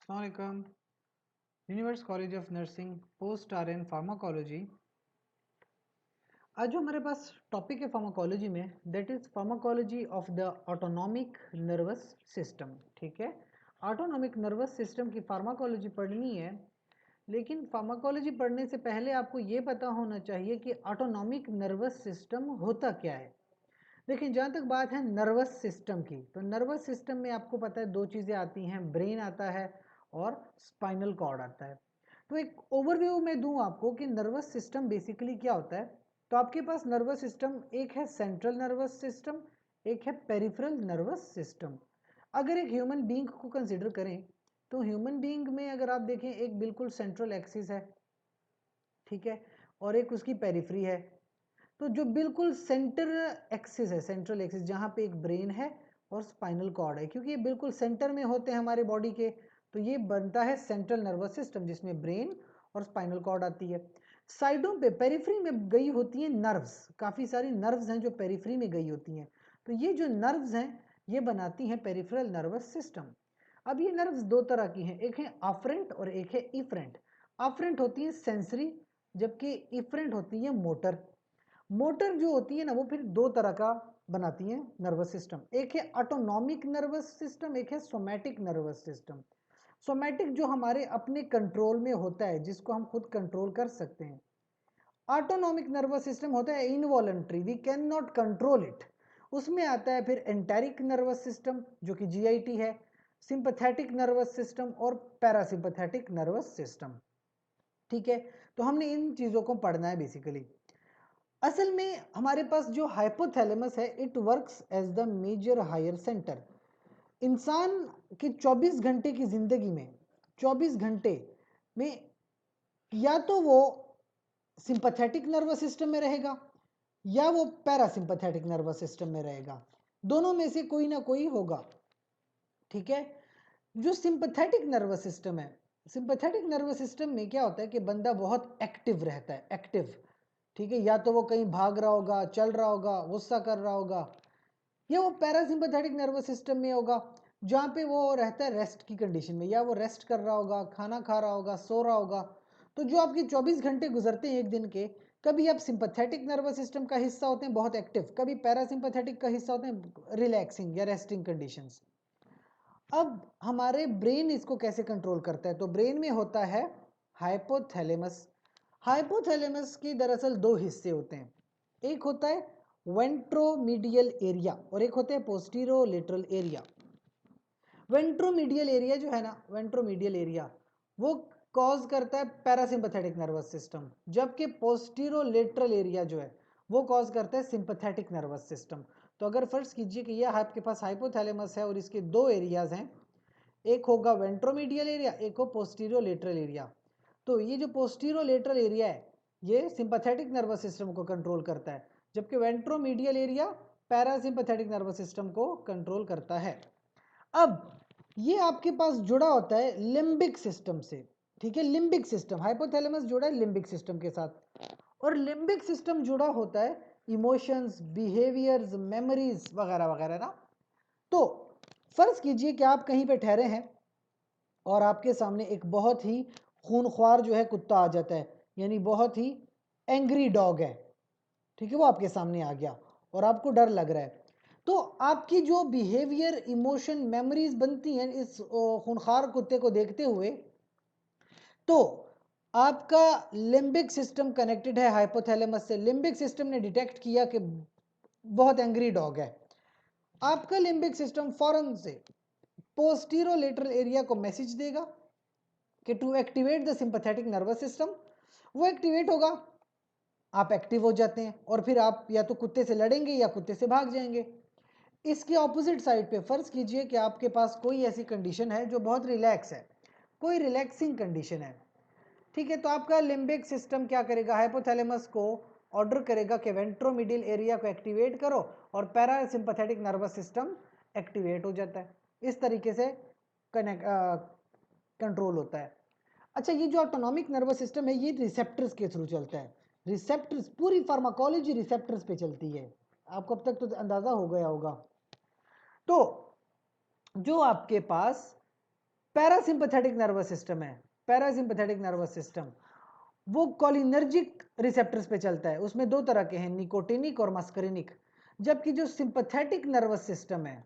अस्सलाम वालेकुम। Universe college of nursing post RN pharmacology. आज जो हमारे पास टॉपिक है फार्माकोलॉजी में, that is pharmacology of the autonomic nervous system. ठीक है, ऑटोनॉमिक नर्वस सिस्टम की फार्माकोलॉजी पढ़नी है, लेकिन फार्माकोलॉजी पढ़ने से पहले आपको ये पता होना चाहिए कि ऑटोनॉमिक नर्वस सिस्टम होता क्या है। देखिए, जहाँ तक बात है नर्वस सिस्टम की, तो नर्वस सिस्टम में आपको पता है दो चीज़ें आती हैं, ब्रेन आता है और स्पाइनल कॉर्ड आता है। तो एक ओवरव्यू में दूं आपको कि नर्वस सिस्टम बेसिकली क्या होता है। तो आपके पास नर्वस सिस्टम एक है सेंट्रल नर्वस सिस्टम, एक है पेरिफेरल नर्वस सिस्टम। अगर एक ह्यूमन बींग को कंसिडर करें तो ह्यूमन बींग में अगर आप देखें, एक बिल्कुल सेंट्रल एक्सिस है, ठीक है, और एक उसकी पेरिफ्री है। तो जो बिल्कुल सेंटर एक्सिस है, सेंट्रल एक्सिस, जहाँ पे एक ब्रेन है और स्पाइनल कॉर्ड है, क्योंकि ये बिल्कुल सेंटर में होते हैं हमारे बॉडी के, तो ये बनता है सेंट्रल नर्वस सिस्टम, जिसमें ब्रेन और स्पाइनल कॉर्ड आती है। साइडों पे पेरिफ्री में गई होती है नर्व्स, काफ़ी सारी नर्व्स हैं जो पेरिफ्री में गई होती हैं। तो ये जो नर्व्स हैं ये बनाती हैं पेरिफेरल नर्वस सिस्टम। अब ये नर्व्स दो तरह की हैं, एक है अफरेंट और एक है इफरेंट। अफरेंट होती है सेंसरी, जबकि इफरेंट होती है मोटर। मोटर जो होती है ना, वो फिर दो तरह का बनाती है नर्वस सिस्टम, एक है ऑटोनॉमिक नर्वस सिस्टम, एक है सोमैटिक नर्वस सिस्टम। सोमैटिक जो हमारे अपने कंट्रोल में होता है, जिसको हम खुद कंट्रोल कर सकते हैं। ऑटोनॉमिक नर्वस सिस्टम होता है involuntary, we can not control it. उसमें आता है फिर एंटेरिक नर्वस सिस्टम जो कि जीआईटी है, सिंपैथेटिक नर्वस सिस्टम और पैरासिम्पैथेटिक नर्वस सिस्टम। ठीक है, तो हमने इन चीज़ों को पढ़ना है बेसिकली। असल में हमारे पास जो हाइपोथैलेमस है, it works as the major higher centre. इंसान के 24 घंटे की जिंदगी में 24 घंटे में या तो वो सिंपैथेटिक नर्वस सिस्टम में रहेगा या वो पैरासिम्पैथेटिक नर्वस सिस्टम में रहेगा, दोनों में से कोई ना कोई होगा। ठीक है, जो सिंपैथेटिक नर्वस सिस्टम है, सिंपैथेटिक नर्वस सिस्टम में क्या होता है कि बंदा बहुत एक्टिव रहता है, एक्टिव। ठीक है, या तो वो कहीं भाग रहा होगा, चल रहा होगा, गुस्सा कर रहा होगा, या वो पैरासिम्पैथेटिक नर्वस सिस्टम में होगा जहाँ पे वो रहता है रेस्ट की कंडीशन में, या वो रेस्ट कर रहा होगा, खाना खा रहा होगा, सो रहा होगा। तो जो आपके 24 घंटे गुजरते हैं एक दिन के, कभी आप सिंपैथेटिक नर्वस सिस्टम का हिस्सा होते हैं बहुत एक्टिव, कभी पैरासिम्पैथेटिक का हिस्सा होते हैं रिलैक्सिंग या रेस्टिंग कंडीशंस। अब हमारे ब्रेन इसको कैसे कंट्रोल करता है, तो ब्रेन में होता है हाइपोथैलेमस। हाइपोथैलेमस के दरअसल दो हिस्से होते हैं, एक होता है वेंट्रोमीडियल एरिया और एक होता है पोस्टीरोलेटरल एरिया। वेंट्रोमीडियल एरिया जो है ना, वेंट्रोमीडियल एरिया वो कॉज करता है पैरासिम्पैथेटिक नर्वस सिस्टम, जबकि पोस्टीरोलेटरल एरिया जो है वो कॉज करता है सिंपैथेटिक नर्वस सिस्टम। तो अगर फर्ज कीजिए कि यह आपके पास हाइपोथैलेमस है और इसके दो एरियाज हैं, एक होगा वेंट्रोमीडियल एरिया, एक हो पोस्टीरियोलेटरल एरिया। तो ये जो पोस्टीरियोलेटरल एरिया है ये सिंपैथेटिक नर्वस सिस्टम को कंट्रोल करता है, जबकि ventromedial area parasympathetic nervous system को कंट्रोल करता है। अब ये आपके पास जुड़ा होता है लिम्बिक सिस्टम से। ठीक है, लिम्बिक सिस्टम, हाइपोथैलेमस जुड़ा है लिम्बिक सिस्टम के साथ, और लिम्बिक सिस्टम जुड़ा होता है इमोशंस, बिहेवियर्स, मेमोरीज वगैरह वगैरह ना। तो फर्ज कीजिए कि आप कहीं पे ठहरे हैं और आपके सामने एक बहुत ही खूनख्वार जो है कुत्ता आ जाता है, यानी बहुत ही एंग्री डॉग है। ठीक है, वो आपके सामने आ गया और आपको डर लग रहा है। तो आपकी जो बिहेवियर, इमोशन, मेमोरीज बनती हैं इस खूनखार कुत्ते को देखते हुए, तो आपका लिम्बिक सिस्टम कनेक्टेड है हाइपोथैलेमस से। लिम्बिक सिस्टम ने डिटेक्ट किया कि बहुत एंग्री डॉग है, आपका लिम्बिक सिस्टम फौरन से पोस्टीरोलेटरल एरिया को मैसेज देगा कि to activate the sympathetic nervous system. वो एक्टिवेट होगा, आप एक्टिव हो जाते हैं और फिर आप या तो कुत्ते से लड़ेंगे या कुत्ते से भाग जाएंगे। इसके ऑपोजिट साइड पे फर्ज कीजिए कि आपके पास कोई ऐसी कंडीशन है जो बहुत रिलैक्स है, कोई रिलैक्सिंग कंडीशन है। ठीक है, तो आपका लिम्बिक सिस्टम क्या करेगा, हाइपोथैलेमस को ऑर्डर करेगा कि वेंट्रोमीडियल एरिया को एक्टिवेट करो, और पैरासिम्पैथेटिक नर्वस सिस्टम एक्टिवेट हो जाता है। इस तरीके से कनेक्ट कंट्रोल होता है। अच्छा, ये जो ऑटोनॉमिक नर्वस सिस्टम है ये रिसेप्टर्स के थ्रू चलता है। रिसेप्टर्स, पूरी फार्माकोलॉजी रिसेप्टर्स पे चलती है, आपको अब तक तो अंदाजा हो गया होगा। तो जो आपके पास पैरासिम्पैथेटिक नर्वस सिस्टम है, पैरासिम्पैथेटिक नर्वस सिस्टम वो कोलिनर्जिक रिसेप्टर्स पे चलता है। उसमें दो तरह के हैं, निकोटिनिक और मस्करिनिक। जबकि जो सिंपैथेटिक नर्वस सिस्टम है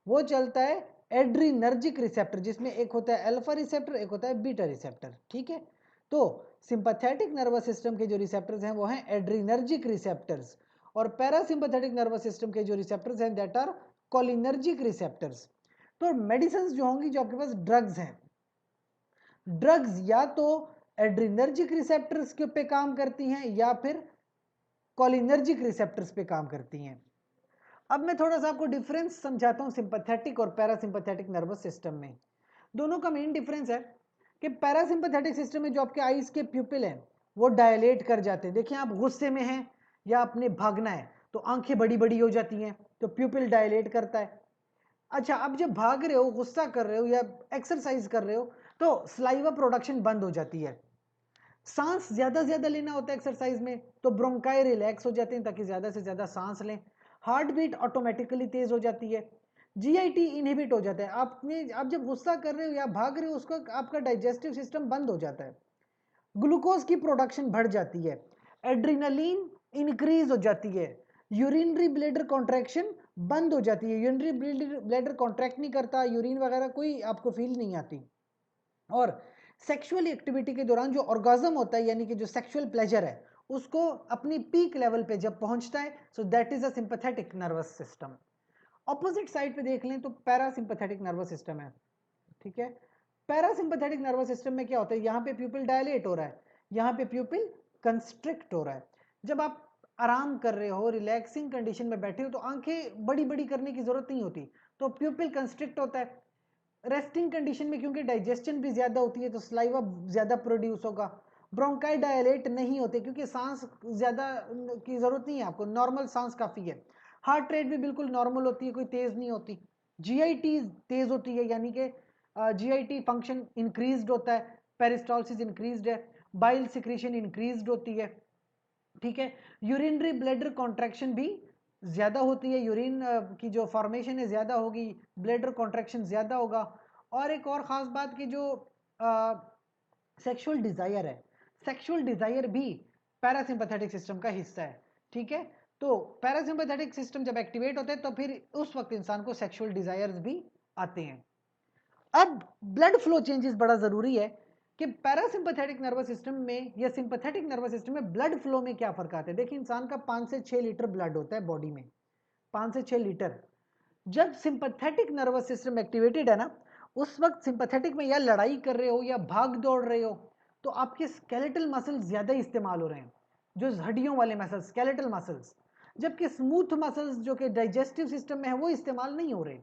वो चलता है एड्रीनर्जिक रिसेप्टर, जिसमें एक होता है अल्फा रिसेप्टर, एक होता है बीटा रिसेप्टर। ठीक है, तो सिंपैथेटिक नर्वस सिस्टम के जो रिसेप्टर्स हैं वो हैं एड्रीनर्जिक रिसेप्टर्स, और पैरासिम्पैथेटिक नर्वस सिस्टम के जो रिसेप्टर्स हैं दैट आर कोलिनर्जिक रिसेप्टर्स। तो मेडिसिन जो होंगी, जो आपके पास ड्रग्स हैं, ड्रग्स या तो एड्रीनर्जिक रिसेप्टर्स के पे काम करती हैं या फिर कोलिनर्जिक रिसेप्टर्स पे काम करती हैं। अब मैं थोड़ा सा आपको डिफरेंस समझाता हूं सिंपैथेटिक और पैरासिम्पैथेटिक नर्वस सिस्टम में। दोनों का मेन डिफरेंस है कि पैरासिम्पैथेटिक सिस्टम में जो आपके आईज के प्यूपिल हैं वो डायलेट कर जाते हैं। देखिए, आप गुस्से में हैं या आपने भागना है तो आंखें बड़ी बड़ी हो जाती हैं, तो प्यूपिल डायलेट करता है। अच्छा, अब जब भाग रहे हो, गुस्सा कर रहे हो या एक्सरसाइज कर रहे हो तो स्लाइवा प्रोडक्शन बंद हो जाती है। सांस ज्यादा से ज्यादा लेना होता है एक्सरसाइज में, तो ब्रोंकाई रिलैक्स हो जाते हैं ताकि ज्यादा से ज्यादा सांस लें। हार्ट बीट ऑटोमेटिकली तेज हो जाती है। जीआईटी इनहिबिट हो जाता है। आप जब गुस्सा कर रहे हो या भाग रहे हो, उसका आपका डाइजेस्टिव सिस्टम बंद हो जाता है, ग्लूकोज की प्रोडक्शन बढ़ जाती है, एड्रीनलिन इंक्रीज हो जाती है, यूरिनरी ब्लैडर कॉन्ट्रैक्शन बंद हो जाती है। यूरिनरी ब्लैडर कॉन्ट्रैक्ट नहीं करता, यूरिन वगैरह कोई आपको फील नहीं आती। और सेक्सुअल एक्टिविटी के दौरान जो ऑर्गाज्म होता है, यानी कि जो सेक्सुअल प्लेजर है, उसको अपनी पीक लेवल पे जब पहुंचता है, so that is a sympathetic nervous system. Opposite side पे देख लें तो पैरासिम्पैथेटिक नर्वस सिस्टम है। ठीक है, पैरासिम्पैथेटिक नर्वस सिस्टम में क्या होता है, यहाँ पे प्यूपिल डायलेट हो रहा है, यहाँ पे प्यूपिल कंस्ट्रिक्ट हो रहा है। जब आप आराम कर रहे हो, रिलैक्सिंग कंडीशन में बैठे हो, तो आंखें बड़ी बड़ी करने की जरूरत नहीं होती, तो प्यूपिल कंस्ट्रिक्ट होता है। रेस्टिंग कंडीशन में क्योंकि डाइजेशन भी ज्यादा होती है तो स्लाइवा ज्यादा प्रोड्यूस होगा। ब्रोंकाई डायलेट नहीं होते क्योंकि सांस ज्यादा की जरूरत नहीं है, आपको नॉर्मल सांस काफी है। हार्ट रेट भी बिल्कुल नॉर्मल होती है, कोई तेज नहीं होती। जीआईटी तेज होती है, यानी कि जीआईटी फंक्शन इंक्रीज्ड होता है, पेरिस्टालसिस इंक्रीज्ड है, बाइल सिक्रीशन इंक्रीज्ड होती है। ठीक है, यूरिनरी ब्लैडर कॉन्ट्रैक्शन भी ज्यादा होती है, यूरिन की जो फॉर्मेशन है ज्यादा होगी, ब्लैडर कॉन्ट्रैक्शन ज्यादा होगा। और एक और खास बात की जो सेक्सुअल डिजायर है, सेक्सुअल डिजायर भी पैरासिम्पैथेटिक सिस्टम का हिस्सा है। ठीक है, तो पैरासिम्पैथेटिक सिस्टम जब एक्टिवेट होता है तो फिर उस वक्त इंसान को सेक्सुअल डिजायर्स भी आते हैं। अब ब्लड फ्लो चेंजेस बड़ा जरूरी है कि पैरासिम्पैथेटिक नर्वस सिस्टम में या सिंपैथेटिक नर्वस सिस्टम में ब्लड फ्लो में क्या फर्क आता है। देखिए, इंसान का 5 से 6 लीटर ब्लड होता है बॉडी में, 5 से 6 लीटर। जब सिंपैथेटिक नर्वस सिस्टम एक्टिवेटेड है ना, उस वक्त सिंपैथेटिक में या लड़ाई कर रहे हो या भाग दौड़ रहे हो तो आपके स्केलेटल मसल्स ज्यादा इस्तेमाल हो रहे हैं, जो हड्डियों वाले मसल्स, स्केलेटल मसल्स। जबकि स्मूथ मसल्स जो कि डाइजेस्टिव सिस्टम में है वो इस्तेमाल नहीं हो रहे।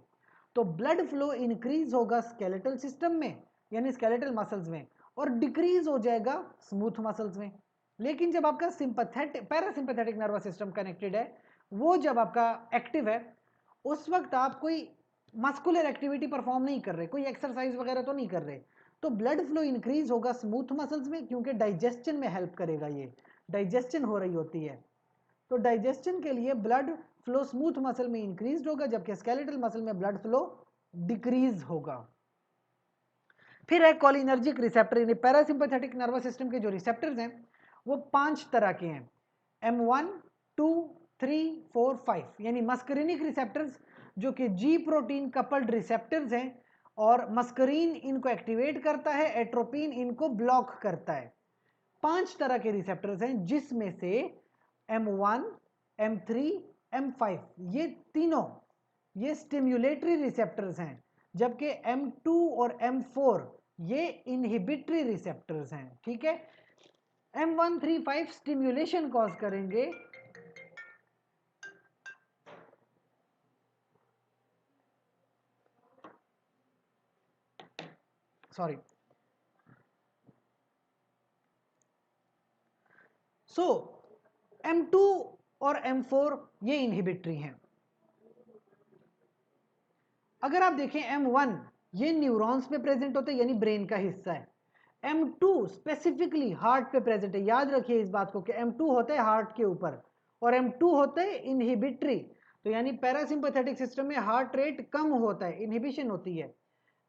तो ब्लड फ्लो इंक्रीज होगा स्केलेटल सिस्टम में, यानी स्केलेटल मसल्स में, और डिक्रीज हो जाएगा स्मूथ मसल्स में। लेकिन जब आपका sympathetic parasympathetic nervous system connected है, वो जब आपका एक्टिव है, उस वक्त आप कोई मस्कुलर एक्टिविटी परफॉर्म नहीं कर रहे, कोई एक्सरसाइज वगैरह तो नहीं कर रहे, तो ब्लड फ्लो इंक्रीज होगा स्मूथ मसल्स में, क्योंकि डाइजेशन में हेल्प करेगा, ये डाइजेशन हो रही होती है। तो डाइजेशन के लिए ब्लड फ्लो स्मूथ मसल में इंक्रीज होगा, जबकि स्केलेटल मसल में ब्लड फ्लो डिक्रीज होगा। फिर है कोलिनर्जिक रिसेप्टर, यानी पैरासिम्पैथेटिक नर्वस सिस्टम के जो रिसेप्टर्स हैं वो 5 तरह के हैं, M1, 2, 3, 4, 5, यानी मस्करिनिक रिसेप्टर्स जो कि जी प्रोटीन कपल्ड रिसेप्टर्स हैं, और मस्करीन इनको एक्टिवेट करता है, एट्रोपिन इनको ब्लॉक करता है। 5 तरह के रिसेप्टर्स हैं, जिसमें से M1, M3, M5 ये तीनों ये स्टिम्युलेटरी रिसेप्टर्स हैं, जबकि M2 और M4 ये इनहिबिटरी रिसेप्टर्स हैं। ठीक है, M1, 3, 5 स्टिम्युलेशन कॉज करेंगे, सॉरी, सो M2 और M4 ये इनहिबिटरी हैं। अगर आप देखें M1 ये न्यूरॉन्स में प्रेजेंट होता है, यानी ब्रेन का हिस्सा है। M2 स्पेसिफिकली हार्ट पे प्रेजेंट है। याद रखिए इस बात को कि M2 होता है हार्ट के ऊपर और M2 होता है इनहिबिटरी। तो यानी पैरासिम्पैथेटिक सिस्टम में हार्ट रेट कम होता है, इनहिबिशन होती है।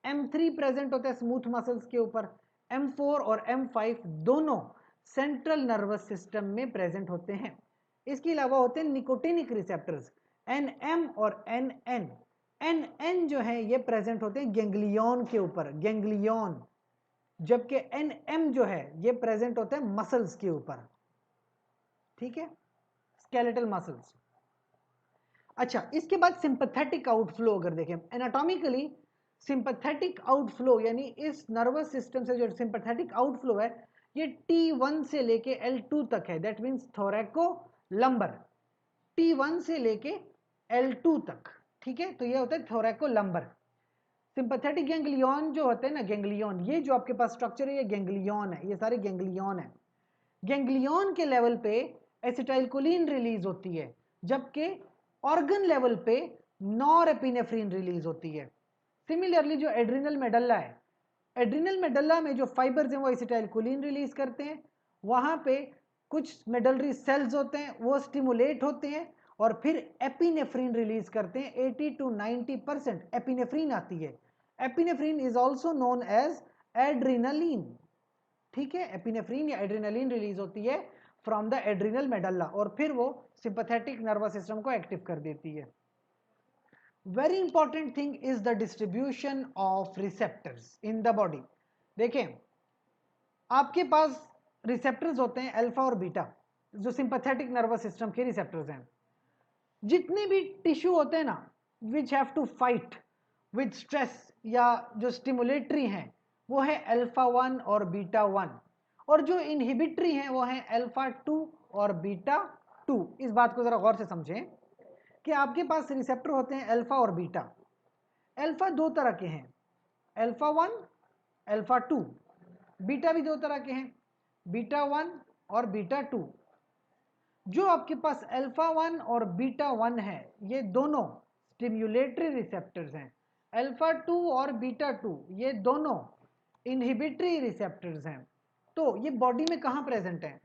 M3 प्रेजेंट होता है स्मूथ मसल्स के ऊपर, M4 और M5 दोनों सेंट्रल नर्वस सिस्टम में प्रेजेंट होते हैं। इसके अलावा होते हैं निकोटिनिक रिसेप्टर्स NM और NN। NN जो है ये प्रेजेंट होते हैं गैंग्लियन के ऊपर, गैंग्लियन, जबकि NM जो है ये प्रेजेंट होते हैं मसल्स के ऊपर, ठीक है, स्केलेटल मसल्स। अच्छा, इसके बाद सिंपैथेटिक आउटफ्लो अगर देखें एनाटॉमिकली, सिंपैथेटिक आउटफ्लो यानी इस नर्वस सिस्टम से जो सिंपैथेटिक आउटफ्लो है ये T1 से लेके L2 तक है, दैट मींस थोरैको लंबर, T1 से लेके L2 तक, ठीक है, तो ये होता है थोरैको लंबर। सिंपैथेटिक गैंग्लियन जो होते हैं ना, गैंग्लियन, ये जो आपके पास स्ट्रक्चर है ये गैंग्लियन है, ये सारे गैंग्लियन है। गैंग्लियन के लेवल पे एसिटाइलकोलिन रिलीज होती है, जबकि ऑर्गन लेवल पे नॉरएपिनेफ्रिन रिलीज होती है। सिमिलरली जो एड्रिनल मेडल्ला है, एड्रिनल मेडल्ला में जो फाइबर्स हैं वो एसिटाइलकोलिन रिलीज करते हैं, वहां पे कुछ मेडलरी सेल्स होते हैं वो स्टिमुलेट होते हैं और फिर एपिनेफ्रिन रिलीज करते हैं। 80 to 90% एपिनेफ्रिन आती है। Epinephrine is also known as adrenaline, ठीक है, एपिनेफ्रिन या एड्रिनलिन रिलीज होती है फ्रॉम द एड्रिनल मेडल्ला और फिर वो सिंपैथेटिक नर्वस सिस्टम को एक्टिव कर देती है। Very important thing is the distribution of receptors in the body. देखें, आपके पास रिसेप्टर्स होते हैं अल्फा और बीटा, जो सिंपैथेटिक नर्वस सिस्टम के रिसेप्टर्स हैं। जितने भी टिश्यू होते हैं ना which have to fight with stress या जो स्टिमुलेटरी हैं वो है अल्फा 1 और बीटा 1, और जो इनहिबिटरी हैं वो हैं अल्फा 2 और बीटा 2। इस बात को जरा गौर से समझें कि आपके पास रिसेप्टर होते हैं अल्फा और बीटा। अल्फा दो तरह के हैं, अल्फा 1, अल्फा 2। बीटा भी दो तरह के हैं, बीटा 1 और बीटा 2। जो आपके पास अल्फा 1 और बीटा 1 है ये दोनों स्टिम्युलेटरी रिसेप्टर्स हैं। अल्फा 2 और बीटा 2 ये दोनों इनहिबिटरी रिसेप्टर्स हैं। तो ये बॉडी में कहाँ प्रेजेंट हैं?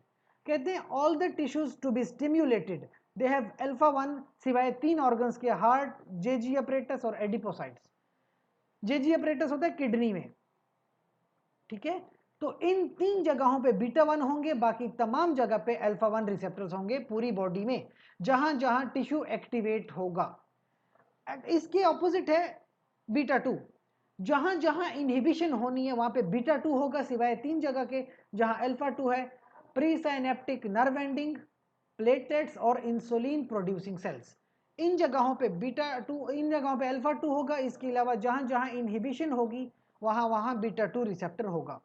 कहते हैं all the tissues to be stimulated they have alpha 1 सिवाय 3 ऑर्गन्स के, हार्ट, जेजी अपरेटस और एडिपोसाइट्स। जेजी अपरेटस होता है किडनी में, ठीक है, तो इन 3 जगहों पे बीटा 1 होंगे, बाकी तमाम जगह पे अल्फा 1 रिसेप्टर्स होंगे पूरी बॉडी में, जहां जहां टिश्यू एक्टिवेट होगा। इसके ऑपोजिट है बीटा 2, जहां जहां इनहिबिशन होनी है वहां पे बीटा 2 होगा सिवाय 3 जगह के, जहां अल्फा 2 है, pre synaptic nerve ending, platelets और इंसुलिन प्रोड्यूसिंग सेल्स। इन जगहों पे बीटा 2, इन जगहों पे अल्फा 2 होगा। इसके अलावा जहां जहां इनहिबिशन होगी वहां वहां बीटा 2 रिसेप्टर होगा।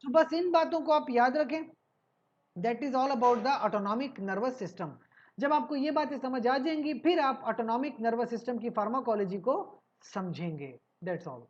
तो बस इन बातों को आप याद रखें, that is all about the autonomic nervous system. जब आपको ये बातें समझ आ जाएंगी फिर आप ऑटोनॉमिक नर्वस सिस्टम की फार्माकोलॉजी को समझेंगे। That's all.